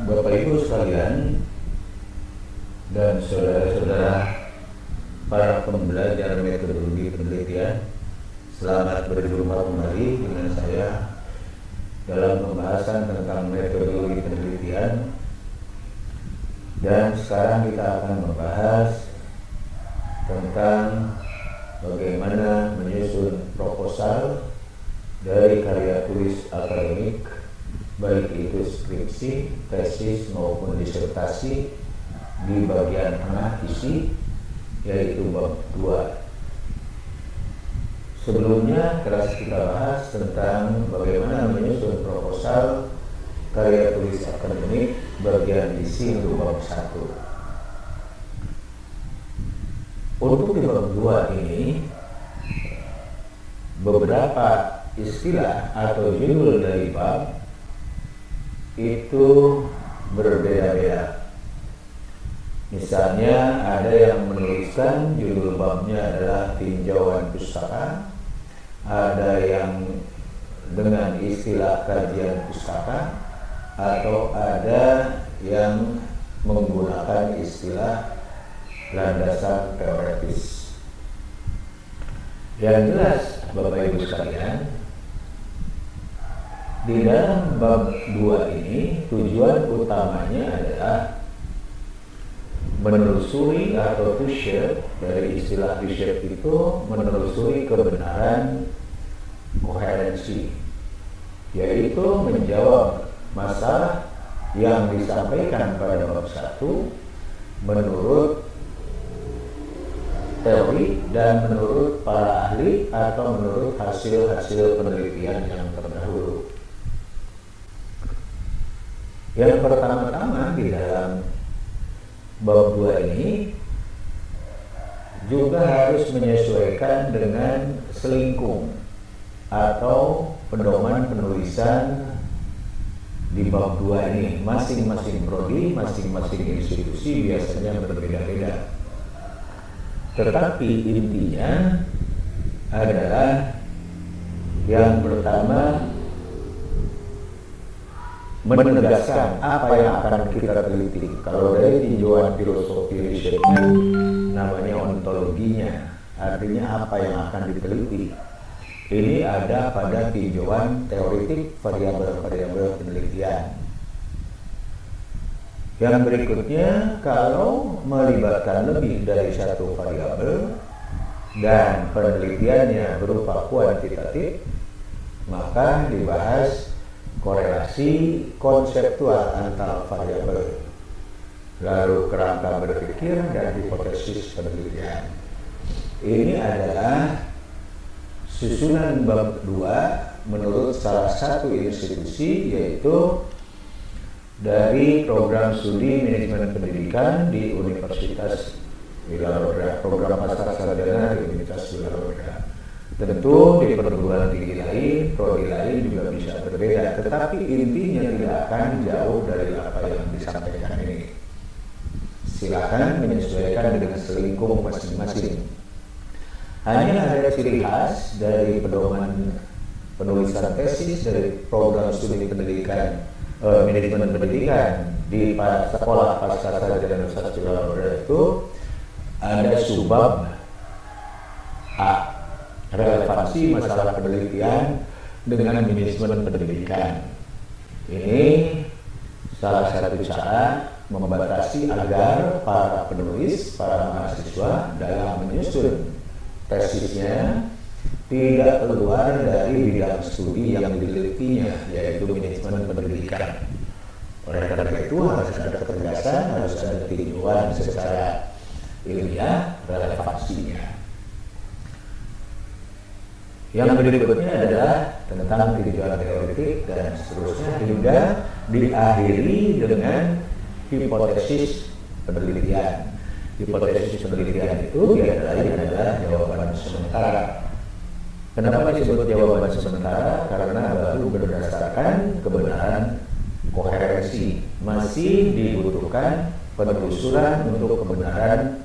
Bapak Ibu sekalian dan saudara-saudara para pembelajar metodologi penelitian, selamat berjumpa kembali dengan saya dalam pembahasan tentang metodologi penelitian. Dan sekarang kita akan membahas tentang bagaimana menyusun proposal dari karya tulis akademik, baik itu skripsi, tesis maupun disertasi, di bagian tengah isi, yaitu bab 2. Sebelumnya telah kita bahas tentang bagaimana menyusun proposal karya tulis akademik bagian isi untuk bab 1. Untuk di bab 2 ini, beberapa istilah atau judul dari bab itu berbeda-beda. Misalnya ada yang menuliskan judul babnya adalah tinjauan pustaka, ada yang dengan istilah kajian pustaka, atau ada yang menggunakan istilah landasan teoretis. Yang jelas Bapak Ibu sekalian, di dalam bab 2 ini tujuan utamanya adalah menelusuri atau to shape, dari istilah to shape itu menelusuri kebenaran koherensi, yaitu menjawab masalah yang disampaikan pada bab 1 menurut teori dan menurut para ahli atau menurut hasil-hasil penelitian yang terdahulu. Yang pertama-tama di dalam bab 2 ini juga harus menyesuaikan dengan selingkung atau pedoman penulisan di bab 2 ini. Masing-masing prodi, masing-masing institusi biasanya berbeda-beda. Tetapi intinya adalah yang pertama, menegaskan apa yang akan kita teliti. Kalau dari tinjauan filosofi risetnya namanya ontologinya, artinya apa yang akan diteliti. Ini ada pada tinjauan teoretik variabel-variabel penelitian. Yang berikutnya, kalau melibatkan lebih dari satu variabel dan penelitiannya berupa kuantitatif, maka dibahas korelasi konseptual antar variabel, lalu kerangka berpikir dan hipotesis penelitian. Ini adalah susunan bab 2 menurut salah satu institusi, yaitu dari program studi manajemen pendidikan di Universitas Wilaroda, program pasca sarjana di Universitas Wilaroda. Tentu di perguruan tinggi lain, prodi lain juga bisa berbeda, tetapi intinya tidak akan jauh dari apa yang disampaikan ini. Silakan menyesuaikan dengan selingkuh masing-masing. Hanya ada ciri khas dari pedoman penulisan tesis dari program studi pendidikan manajemen pendidikan di sekolah pasca sarjana Universitas Wilaroda itu ada subbab A, relevansi masalah penelitian dengan manajemen pendidikan. Ini salah satu cara membatasi agar para penulis, para mahasiswa dalam menyusun tesisnya tidak keluar dari bidang studi yang ditelitinya, yaitu manajemen pendidikan. Oleh karena itu harus ada ketegasan, harus ada tinjauan secara ilmiah relevansinya. Yang berikutnya adalah tentang tinjauan teoretik dan seterusnya, hingga diakhiri dengan hipotesis penelitian. Hipotesis penelitian itu biasanya adalah jawaban sementara. Kenapa disebut jawaban sementara? Karena baru berdasarkan kebenaran koherensi. Masih dibutuhkan penelusuran untuk kebenaran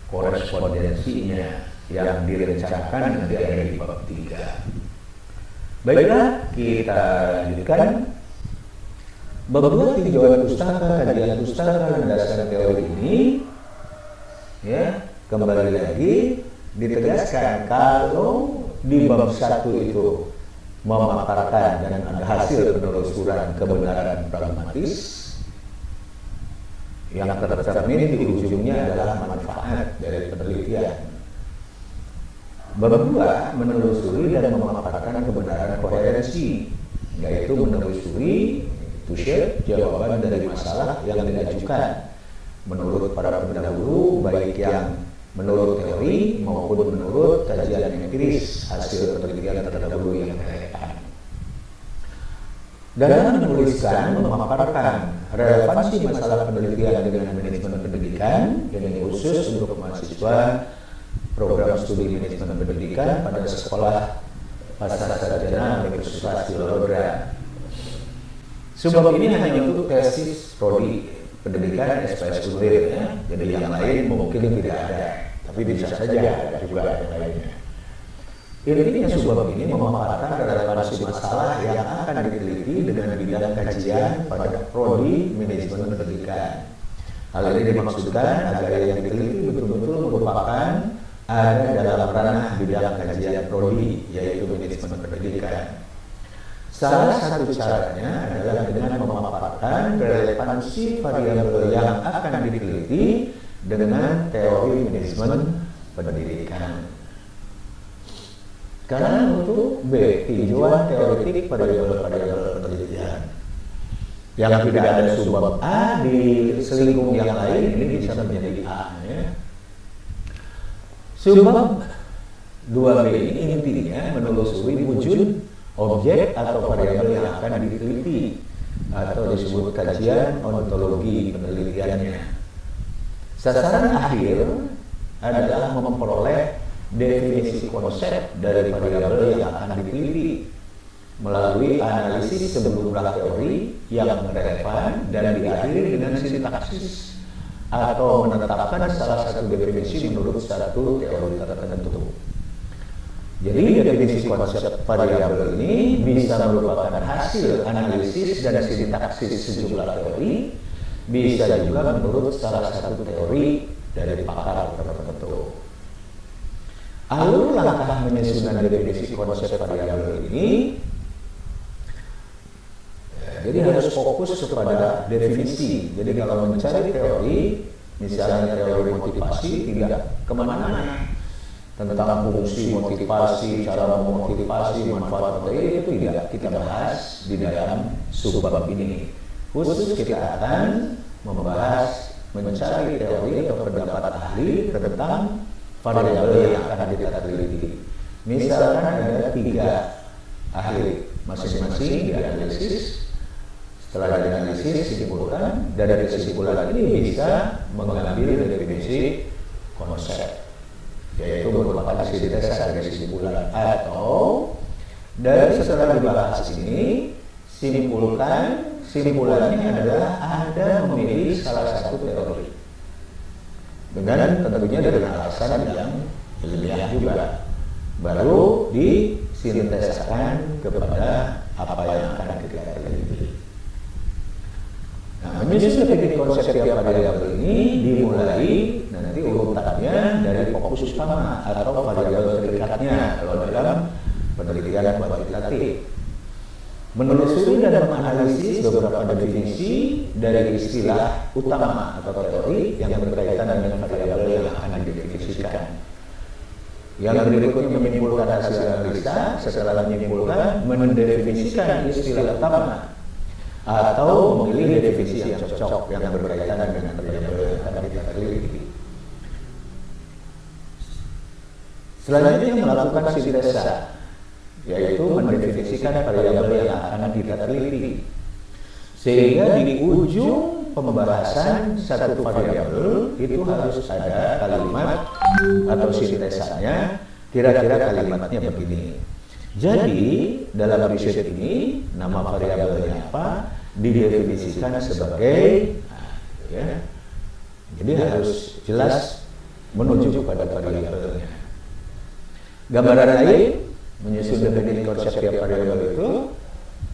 korespondensinya yang direncanakan nanti ada di bab 3. Baiklah, kita lanjutkan. Membuat tinjauan pustaka, kajian pustaka berdasarkan teori ini, ya, kembali lagi ditegaskan kalau di bab 1 itu memaparkan dan ada hasil penelusuran kebenaran pragmatis, yang tercermin di ujungnya adalah manfaat dari penelitian. Bab 2 menelusuri dan memaparkan kebenaran koherensi, yaitu menelusuri jawaban dari masalah yang diajukan menurut para pendahulu, baik yang menurut teori maupun menurut kajian empiris hasil penelitian terdahulu yang relevan. Dalam menuliskan memaparkan relevansi masalah penelitian dengan manajemen pendidikan, yang khusus untuk mahasiswa program studi manajemen pendidikan pada sekolah pasca sarjana Universitas Lodra. Sebab ini hanya untuk tesis prodi pendidikan SPS Unlir, ya. Jadi yang lain mungkin tidak ada, tapi bisa saja ada juga yang lainnya. Intinya sebab ini memaparkan relevansi masalah yang akan diteliti dengan bidang kajian pada prodi manajemen pendidikan. Hal ini dimaksudkan agar yang diteliti betul-betul merupakan ada dalam ranah bidang kajian prodi, yaitu manajemen pendidikan. Salah satu caranya adalah dengan memaparkan relevansi variabel yang akan diteliti dengan teori manajemen pendidikan. Karena untuk B, tinjauan teoretik variabel-variabel penelitian yang tidak ada subbab A di selingkuh yang lain, ini bisa menjadi A, ya. Subbab 2B ini intinya menelusuri wujud objek atau variabel yang akan diteliti atau disebut kajian ontologi penelitiannya. Sasaran akhir adalah memperoleh definisi konsep dari variabel yang akan diteliti melalui analisis sejumlah teori yang relevan dan diakhiri dengan sintaksis atau menetapkan salah satu definisi menurut satu teori tertentu. Jadi definisi konsep variabel ini bisa merupakan hasil analisis dan sintaksis sejumlah teori, bisa juga menurut salah satu teori dari pakar tertentu. Alur langkah menyusun definisi konsep variabel ini, jadi harus fokus kepada definisi. Jadi kalau mencari teori, misalnya teori motivasi, tidak kemana-mana tentang fungsi motivasi, cara memotivasi, manfaat materi, itu tidak kita bahas di dalam subbab ini. Khusus kita akan membahas mencari teori atau pendapat ahli tentang variabel yang akan kita teliti. Misalkan ada 3 ahli, masing-masing dianalisis. Setelah dianalisis, simpulkan, dan dari kesimpulan ini bisa mengambil definisi konsep, yaitu merupakan sintesa dari kesimpulan, atau dari setelah dibahas ini simpulannya adalah Anda memilih salah satu teori dengan tentunya dengan alasan yang ilmiah juga, baru disintesakan kepada apa yang akan kita teliti. Nah, menyusun definisi konsep tiap variabel ini dimulai nanti urutannya dari fokus utama atau variabel terikatnya kalau dalam penelitian kuantitatif. Menelusuri dan menganalisis beberapa definisi dari istilah utama atau teori yang berkaitan dengan variabel yang akan didefinisikan. Yang berikutnya menyimpulkan hasil analisa, setelah menyimpulkan mendefinisikan istilah utama atau memilih definisi yang cocok yang berkaitan dengan variabel yang akan kita teliti. Selanjutnya melakukan sintesa, yaitu mendefinisikan variabel yang akan kita teliti, sehingga di ujung pembahasan satu variabel itu harus ada kalimat atau sintesanya, kira-kira kalimatnya begini. Jadi dalam riset ini nama variabelnya apa didefinisikan sebagai, ya, jadi harus jelas menuju pada variabelnya. Gambaran lain menyusun definisi konsep tiap variabel itu,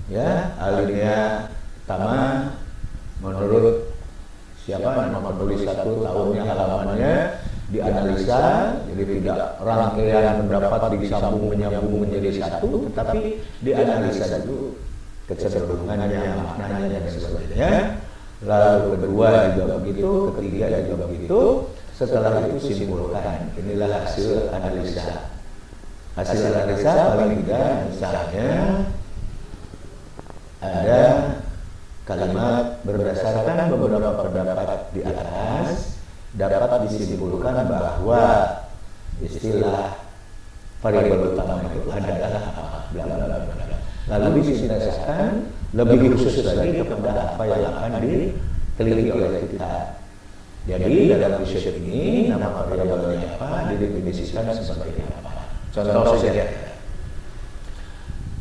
ya, alinea Pertama, menurut siapa nama penulis satu tahunnya halamannya dianalisa, jadi tidak rangkaian pendapat disambung menyambung menjadi satu, tetapi dianalisa dulu kecenderungannya, maknanya dan sebagainya. Lalu kedua juga begitu, ketiga juga begitu. Setelah itu simpulkan. Inilah hasil analisa. Hasil analisa paling tidak misalnya ada kalimat berdasarkan beberapa pendapat di atas dapat disimpulkan bahwa istilah variabel utama itu adalah apa, bla bla bla bla. Lalu disintesakan lebih khusus lagi kepada apa yang akan diteliti oleh kita. Jadi dalam riset ini nama variabelnya apa, didefinisikan sebagai apa. Contoh saja.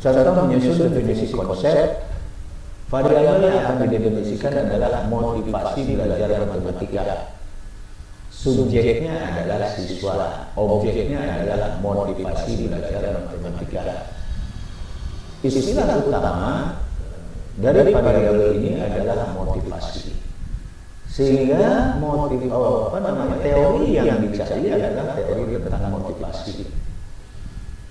Contoh menyusun definisi konsep. Variabel yang akan didefinisikan adalah motivasi belajar matematika. Subjeknya adalah siswa, objeknya adalah motivasi belajar matematika. Istilah utama dari variabel ini adalah motivasi. Sehingga teori yang dicari adalah teori tentang motivasi.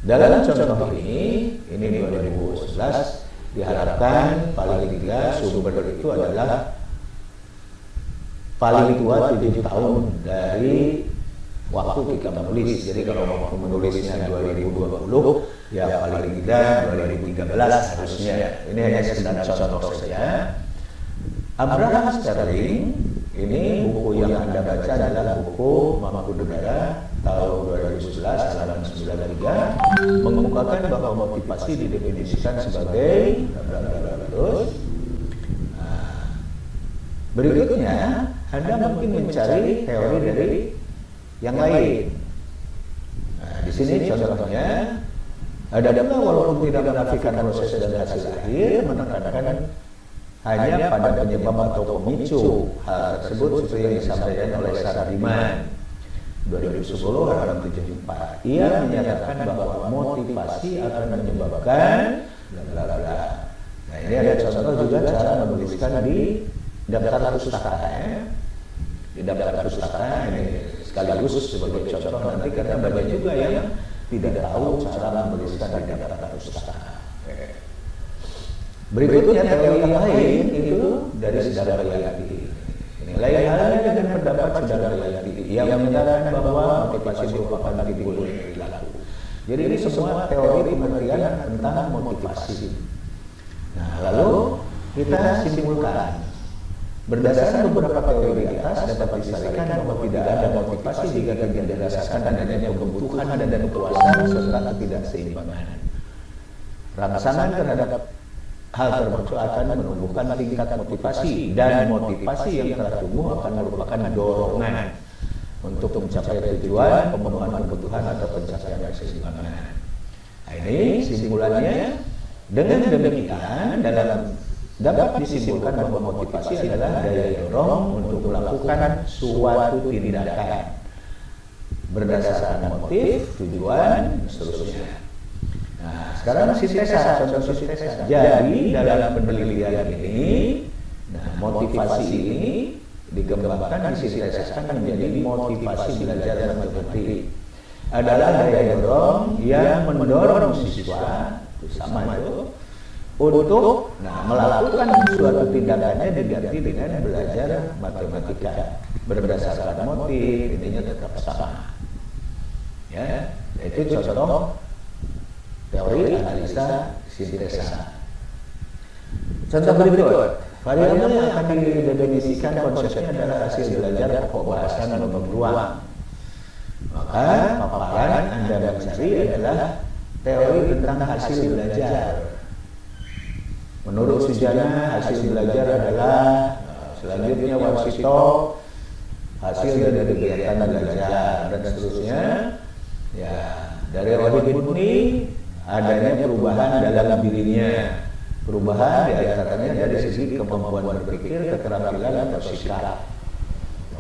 Dalam contoh ini 2011, diharapkan paling tidak sumber itu adalah paling tua 7 tahun dari waktu kita menulis. Jadi kalau waktu menulisnya 2020, ya paling tidak 2013 harusnya. Ini hanya sekedar contoh saja. Abraham Sterling, ini buku yang Anda baca adalah buku Mangkunegara tahun 2011 halaman 93, mengemukakan bahwa motivasi didefinisikan sebagai terus. Berikutnya, Anda mungkin mencari teori dari yang lain. Di sini contohnya ada walaupun tidak menafikan proses dan hasil akhir, menekankan hanya pada penyebab atau pemicu hal tersebut seperti yang disampaikan oleh Sardiman 2010 halaman 74. Ia menyatakan bahwa motivasi akan menyebabkan bla bla bla. Nah, ini ada contoh juga cara menuliskan di daftar pustaka ya. Di daftar pustaka ini sekaligus sebagai contoh nanti karena banyak juga yang tidak tahu cara menuliskan di daftar pustaka. Berikutnya teori yang lain itu dari Saudara Yayati. Ini lain halnya dengan pendapat Saudara Yayati yang menyatakan bahwa motivasi merupakan timbul dari perilaku. Jadi ini semua teori pengertian tentang motivasi. Nah, lalu kita simpulkan. Berdasarkan beberapa teori di atas dapat disarikan bahwa tidak ada motivasi jika tidak dirasakan adanya kebutuhan dan kekuasaan serta ketidakseimbangan. Rangsangan terhadap hal tertentu akan menumbuhkan tingkat motivasi dan motivasi yang telah tumbuh akan merupakan dorongan untuk mencapai tujuan, pemenuhan kebutuhan atau pencapaian keseimbangan. Nah, ini simpulannya. Dengan demikian dapat disimpulkan bahwa motivasi adalah daya dorong untuk melakukan suatu tindakan berdasarkan motif, tujuan, dan seterusnya. Nah, sekarang sintesa, contoh sintesa. Jadi dalam penelitian ini, motivasi ini dikembangkan, disintesakan menjadi motivasi belajar matematik. Adalah daya dorong yang mendorong siswa, itu sama itu, untuk melakukan suatu tindakannya diganti dengan belajar matematika berdasarkan motif, intinya tetap sama. Ya, itu contoh teori analisa sintesa. Contoh berikut, variabel yang akan didefinisikan konsepnya adalah hasil belajar pokok bahasan nomor 2. Maka paparan Anda mencari adalah teori tentang hasil belajar. Menurut Sujana, hasil belajar adalah selanjutnya Warsito, hasil dari kegiatan belajar dan seterusnya. Ya, dari Rohit Murni adanya perubahan dalam dirinya. Perubahan diantaranya dari segi kemampuan berpikir, keterampilan bersikap,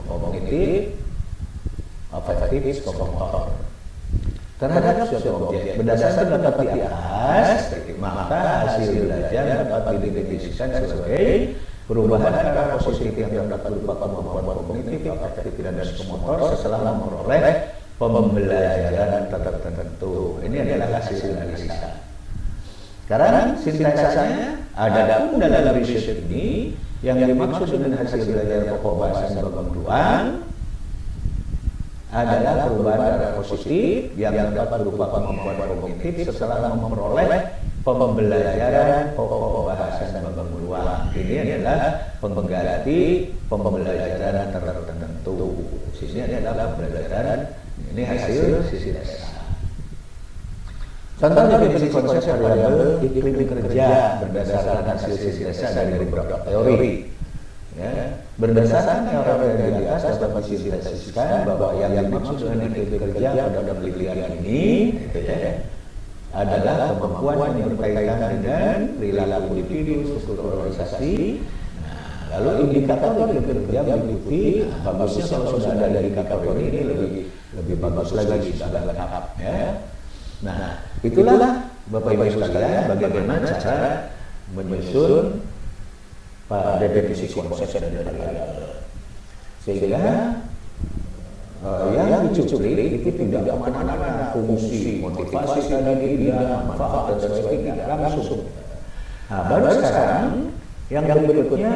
kognitif, afektif, motor. terhadap suatu objek. Berdasarkan data di atas, maka hasil belajar dapat didefinisikan sebagai perubahan arah positif yang dapat berupa kemampuan kognitif, afektif, dan psikomotor setelah memperoleh pembelajaran tertentu. Ini adalah hasil analisa. Sekarang sintesanya ada pun dalam riset ini yang dimaksud dengan hasil belajar pokok bahasan babak ruang adalah perubahan arah positif yang dapat berupa kemampuan kognitif setelah memperoleh pembelajaran pokok bahasan babak ruang. Ini adalah pengganti pembelajaran tertentu. Sini adalah pembelajaran, ini hasil sintesa. Contoh definisi konsep variabel iklim kerja berdasarkan hasil sintesa dari beberapa teori. Ya, berdasarkan teori yang di atas dapat disintesiskan bahwa yang dimaksud dengan iklim kerja pada penelitian ini adalah kemampuan yang berkaitan dengan perilaku individu, struktur organisasi. Nah, lalu indikator iklim kerja meliputi, bagusnya kalau sudah ada indikator ini lebih bagus lagi, sudah lengkap. Ya. Nah, itulah Bapak Ibu sekalian bagaimana cara menyusun definisi konsep dari variabel, sehingga yang dicuplik itu tidak kemana-mana, fungsi, motivasi tadi tidak, manfaat dan sebagainya tidak langsung. Nah, baru sekarang yang berikutnya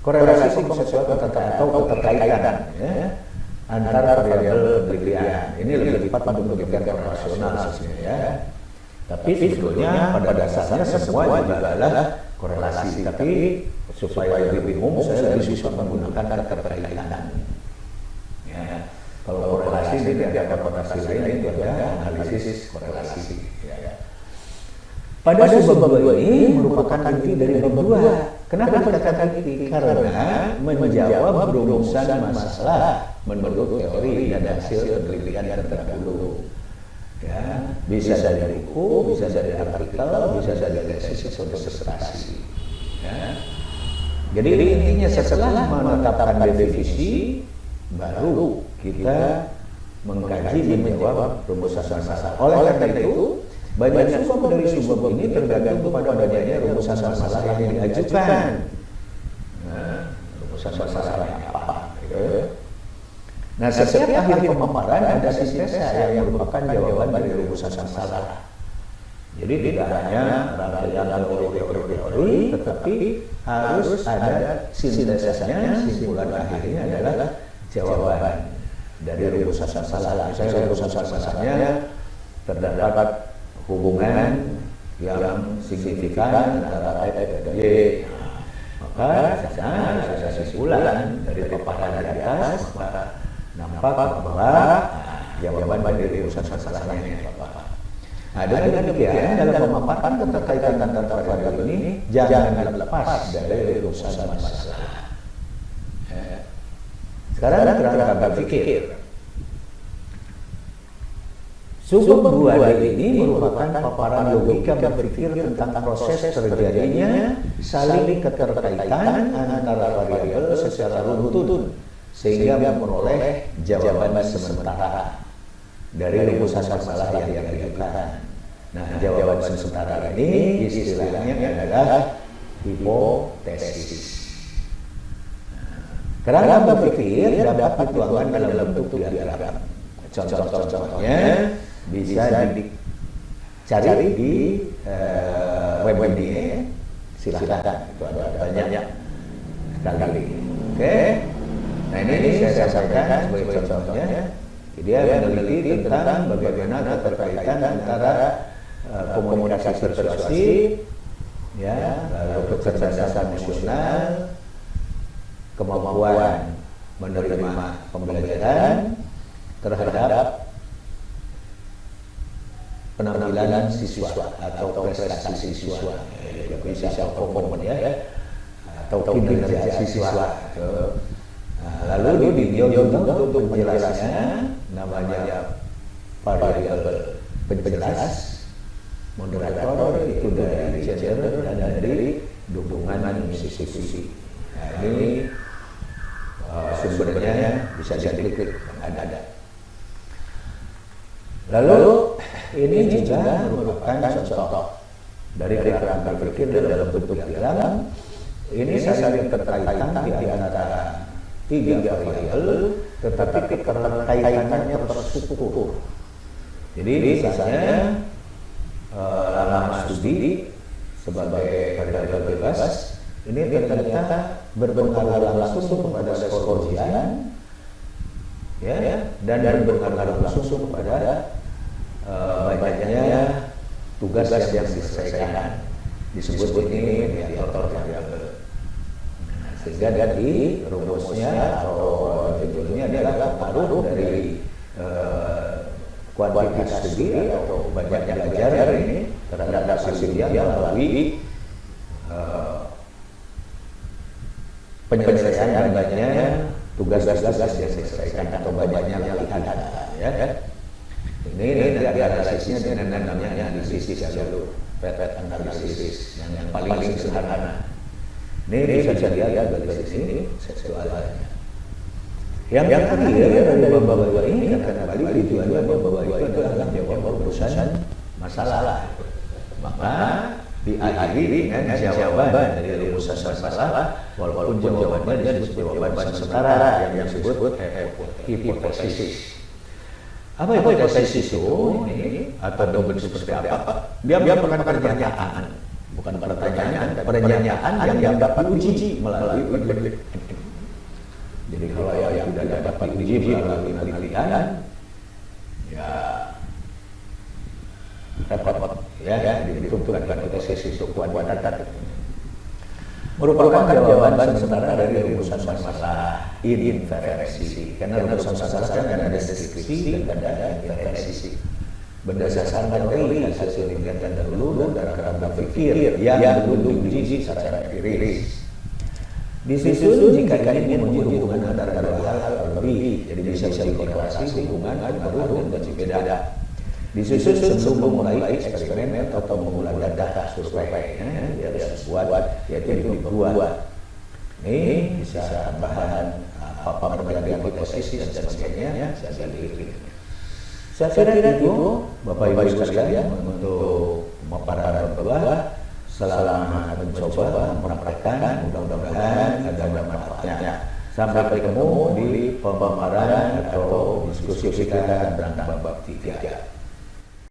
korelasi konseptual atau keterkaitan antara variabel penelitian. Ini lebih tepat untuk penelitian rasional sebenarnya ya. Tapi sebetulnya pada dasarnya semua juga adalah korelasi. Tapi supaya lebih umum saya lebih suka menggunakan keterkaitan. Ya. Kalau korelasi ini ada konotasi lain, itu ada analisis korelasi. Ya. Pada bab 2 ini merupakan inti dari bab 2. Kenapa dikatakan inti? Karena menjawab rumusan masalah menurut teori dan hasil penelitian terdahulu. Ya, bisa dari buku, bisa dari artikel, bisa dari tesis atau disertasi. Ya. Jadi intinya setelah menetapkan definisi, baru kita mengkaji menjawab rumusan masalah. Oleh karena itu, banyak sumber dari sumber ini tergantung pada banyaknya rumusan masalah yang diajukan. Nah, rumusan masalahnya apa? Gitu. Nah, setiap akhir pemaparan ada sintesa yang merupakan jawaban dari rumusan masalah. Jadi tidak hanya rangkaian teori, tetapi harus ada sintesanya, simpulan akhirnya adalah jawaban dari rumusan masalah. Misalnya rumusan masalahnya terdapat hubungan yang signifikan antara F dan Y. Maka harus ada simpulan dari paparan di atas, maka nampak bahwa jawaban dari rumusan masalahnya apa. Nah, dengan demikian dalam memaparkan keterkaitan antara variabel ini jangan lepas dari rumusan masalah. Sekarang kerangka berpikir. Sumber 2D ini merupakan paparan logika berpikir tentang proses terjadinya saling keterkaitan antara variabel secara runtun sehingga memperoleh jawaban sementara dari rumusan masalah yang diajukan. Nah, jawaban sementara ini istilahnya adalah hipotesis. Kerangka berpikir dapat dituangkan dalam bentuk diagram. Contoh-contohnya bisa dicari di web ini. Silakan, itu ada banyak sekali. Oke. Nah, ini saya sampaikan sebagai contohnya. Dia meneliti tentang bagaimana keterkaitan antara komunikasi persuasif, ya, lalu kecerdasan emosional, kemampuan menerima pembelajaran terhadap penampilan siswa atau prestasi siswa, bisa performance ya, atau kinerja siswa. Lalu ditinjau juga untuk penjelasannya, namanya variabel penjelas, moderator itu dari gender dan dari dukungan institusi. Nah, ini sumbernya bisa diklik ada. Lalu ini juga merupakan contoh dari kerangka berpikir dalam bentuk diagram. Ini saling keterkaitan di antara tiga variabel, tetapi keterkaitannya terstruktur. Jadi misalnya lama studi sebagai variabel bebas ini ternyata berpengaruh langsung kepada skor ujian, ya, dan berpengaruh langsung kepada banyaknya tugas yang diselesaikan. Disebut ini mediator variabel. Sehingga dari rumusnya atau judulnya adalah pengaruh dari kuantitas studi atau banyak belajar ini terhadap hasil ujian melalui penyelesaian banyaknya tugas-tugas yang diselesaikan atau banyaknya latihan, ya. Ini nanti analisisnya dengan namanya analisis jalur PET analisis yang paling sederhana. Ini bisa dilihat dari sini seksualnya. Yang terakhir dari Bapak-Bapak ini karena balik tujuannya Bapak-Bapak itu adalah menjawab urusan masalah. Maka diakhiri dengan jawaban dari urusan masalah, walaupun jawabannya disebut jawaban sementara yang disebut hipotesis. Apa hipotesis itu? Atau bentuk seperti apa? Dia bukan pertanyaan, bukan pertanyaan yang dapat diuji melalui penelitian. Jadi kalau yang tidak dapat diuji melalui penelitian, ya repot, ya. Jadi itu bukan hipotesis, itu kuantitatif. Merupakan jawaban sementara dari rumusan masalah inferensi. Karena rumusan masalah kan ada deskripsi dan ada inferensi. Berdasarkan teori hasil penelitian dahulu dan kerangka berpikir yang belum diuji secara empiris. Disusun jika ingin menguji hubungan antara dua hal lebih, jadi bisa dikorelasi hubungan pengaruh dan beda. Disusun sebelum memulai eksperimen atau memulai data survei, ya, buat yaitu dibuat. Ini bisa tambahan apa perbedaan hipotesis dan sebagainya, bisa dilihat. Saya kira itu Bapak-Ibu sekalian untuk para berdua selamat mencoba mempraktekkan, mudah-mudahan ada manfaatnya. Sampai bertemu di pemaparan atau diskusi kita tentang bab 3.